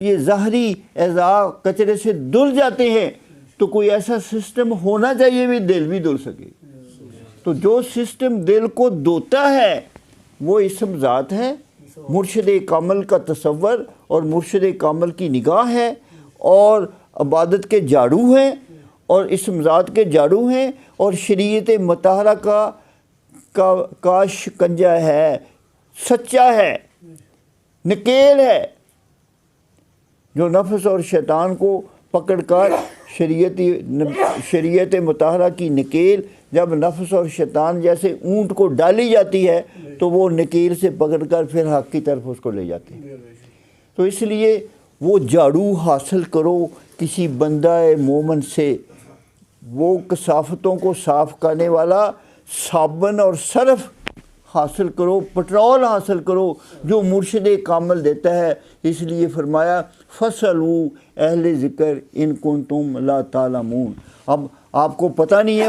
یہ ظاہری اعضاء کچرے سے دھل جاتے ہیں تو کوئی ایسا سسٹم ہونا چاہیے بھی دل بھی دھل سکے. تو جو سسٹم دل کو دھوتا ہے وہ اسم ذات ہے، مرشد کامل کا تصور اور مرشد کامل کی نگاہ ہے، اور عبادت کے جھاڑو ہیں اور اسم ذات کے جھاڑو ہیں، اور شریعت مطہرہ کا شکنجہ ہے، سچا ہے، نکیل ہے، جو نفس اور شیطان کو پکڑ کر شریعت مطہرہ کی نکیل جب نفس اور شیطان جیسے اونٹ کو ڈالی جاتی ہے تو وہ نکیل سے پکڑ کر پھر حق کی طرف اس کو لے جاتے ہیں. تو اس لیے وہ جھاڑو حاصل کرو کسی بندہ مومن سے، وہ کثافتوں کو صاف کرنے والا صابن اور صرف حاصل کرو، پٹرول حاصل کرو جو مرشد کامل دیتا ہے. اس لیے فرمایا فَاسْأَلُوا اہل ذکر ان کنتم لا تعلمون. اب آپ کو پتہ نہیں ہے